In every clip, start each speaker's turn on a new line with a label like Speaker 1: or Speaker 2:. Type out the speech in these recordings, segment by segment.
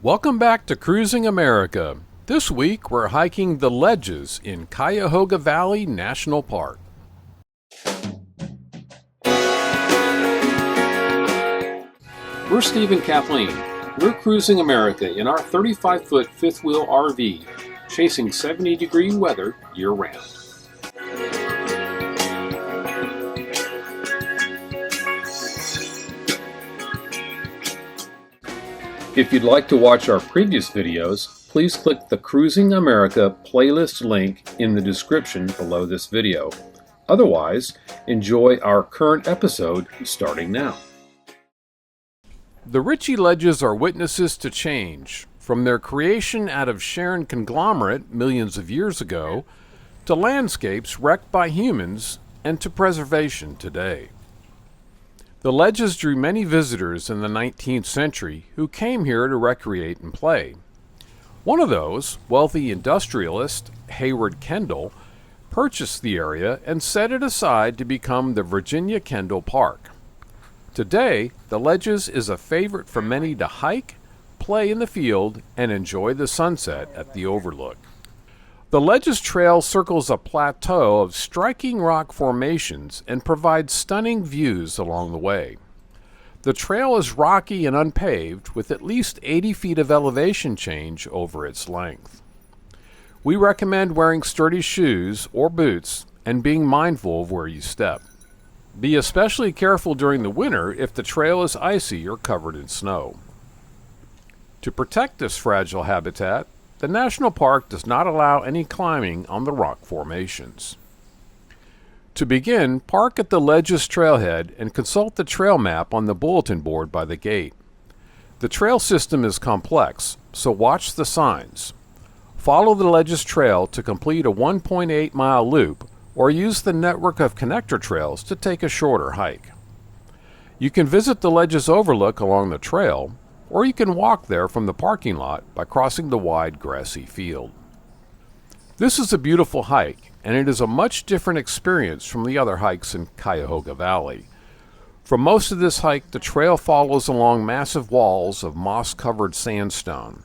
Speaker 1: Welcome back to Cruising America. This week we're hiking the Ledges in Cuyahoga Valley National Park. We're Steve and Kathleen. We're Cruising America in our 35-foot fifth wheel RV, chasing 70-degree weather year-round. If you'd like to watch our previous videos, please click the Cruising America playlist link in the description below this video. Otherwise, enjoy our current episode starting now. The Ritchie Ledges are witnesses to change, from their creation out of Sharon conglomerate millions of years ago, to landscapes wrecked by humans, and to preservation today. The Ledges drew many visitors in the 19th century who came here to recreate and play. One of those, wealthy industrialist Hayward Kendall, purchased the area and set it aside to become the Virginia Kendall Park. Today, the Ledges is a favorite for many to hike, play in the field, and enjoy the sunset at the Overlook. The Ledges Trail circles a plateau of striking rock formations and provides stunning views along the way. The trail is rocky and unpaved, with at least 80 feet of elevation change over its length. We recommend wearing sturdy shoes or boots and being mindful of where you step. Be especially careful during the winter if the trail is icy or covered in snow. To protect this fragile habitat, the National Park does not allow any climbing on the rock formations. To begin, park at the Ledges trailhead and consult the trail map on the bulletin board by the gate. The trail system is complex, so watch the signs. Follow the Ledges Trail to complete a 1.8-mile loop, or use the network of connector trails to take a shorter hike. You can visit the Ledges Overlook along the trail, or you can walk there from the parking lot by crossing the wide grassy field. This is a beautiful hike, and it is a much different experience from the other hikes in Cuyahoga Valley. For most of this hike, the trail follows along massive walls of moss-covered sandstone.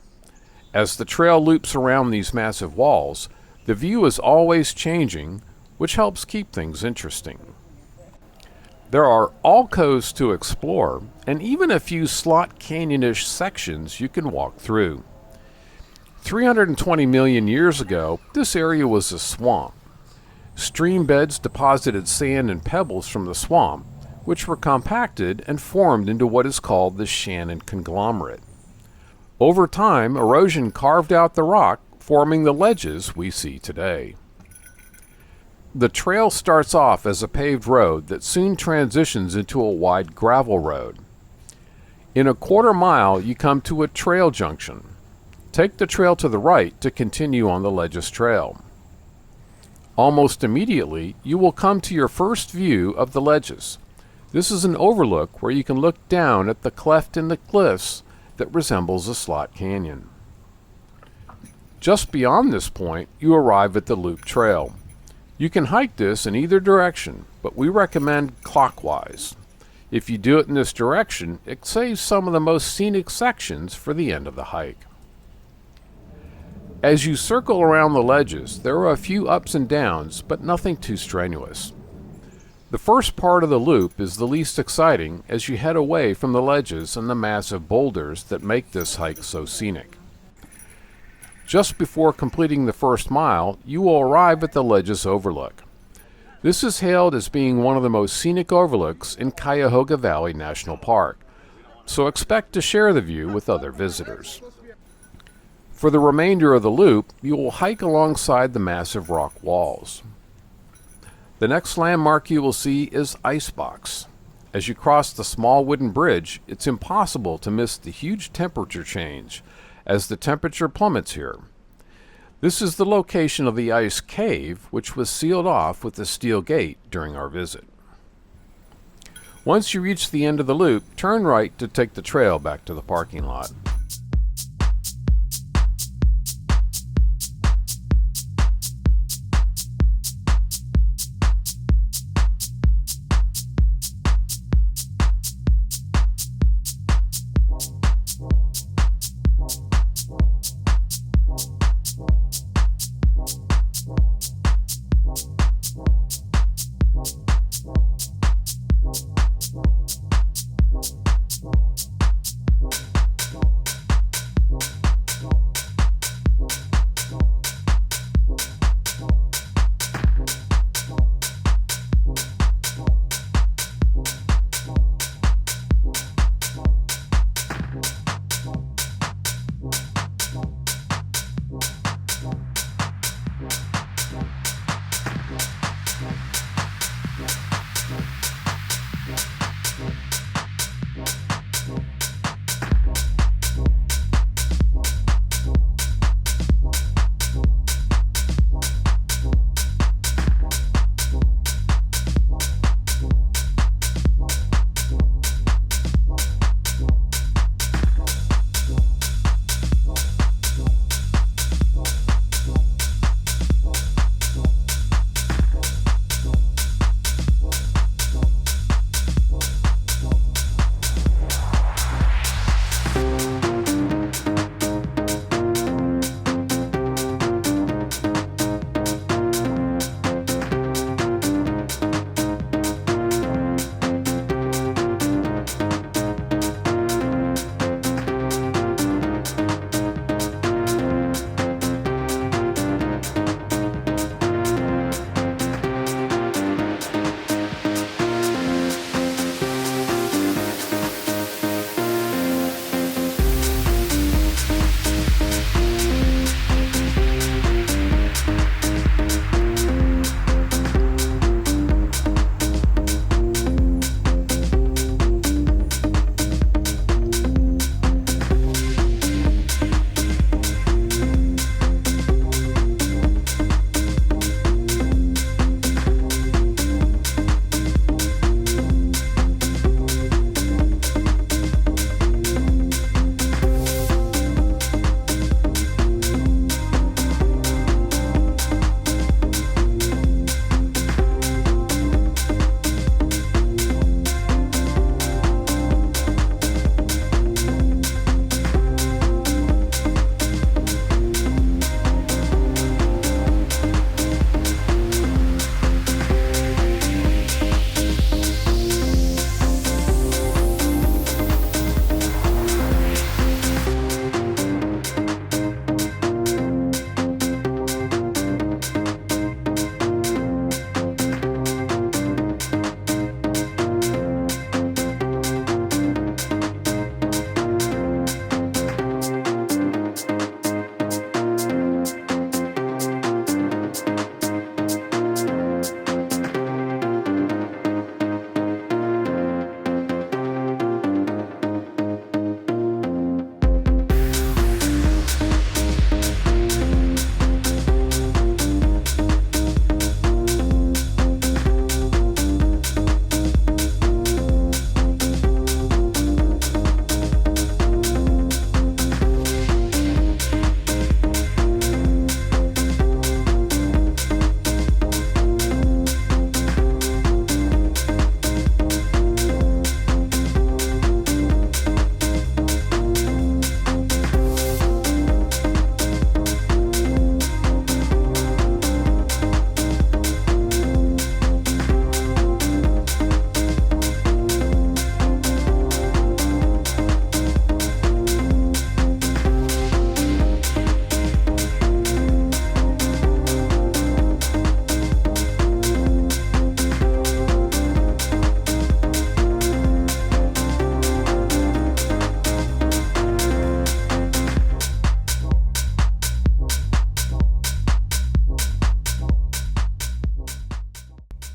Speaker 1: As the trail loops around these massive walls, the view is always changing, which helps keep things interesting. There are alcoves to explore, and even a few slot canyon-ish sections you can walk through. 320 million years ago, this area was a swamp. Stream beds deposited sand and pebbles from the swamp, which were compacted and formed into what is called the Shannon conglomerate. Over time, erosion carved out the rock, forming the ledges we see today. The trail starts off as a paved road that soon transitions into a wide gravel road. In a quarter mile, you come to a trail junction. Take the trail to the right to continue on the Ledges Trail. Almost immediately, you will come to your first view of the Ledges. This is an overlook where you can look down at the cleft in the cliffs that resembles a slot canyon. Just beyond this point, you arrive at the Loop Trail. You can hike this in either direction, but we recommend clockwise. If you do it in this direction, it saves some of the most scenic sections for the end of the hike. As you circle around the Ledges, there are a few ups and downs, but nothing too strenuous. The first part of the loop is the least exciting as you head away from the ledges and the massive boulders that make this hike so scenic. Just before completing the first mile, you will arrive at the Ledges Overlook. This is hailed as being one of the most scenic overlooks in Cuyahoga Valley National Park, so expect to share the view with other visitors. For the remainder of the loop, you will hike alongside the massive rock walls. The next landmark you will see is Icebox. As you cross the small wooden bridge, it's impossible to miss the huge temperature change as the temperature plummets here. This is the location of the ice cave, which was sealed off with a steel gate during our visit. Once you reach the end of the loop, turn right to take the trail back to the parking lot.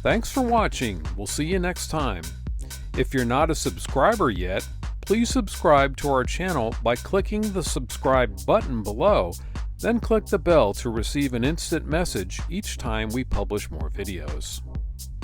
Speaker 1: Thanks for watching. We'll see you next time. If you're not a subscriber yet, please subscribe to our channel by clicking the subscribe button below, then click the bell to receive an instant message each time we publish more videos.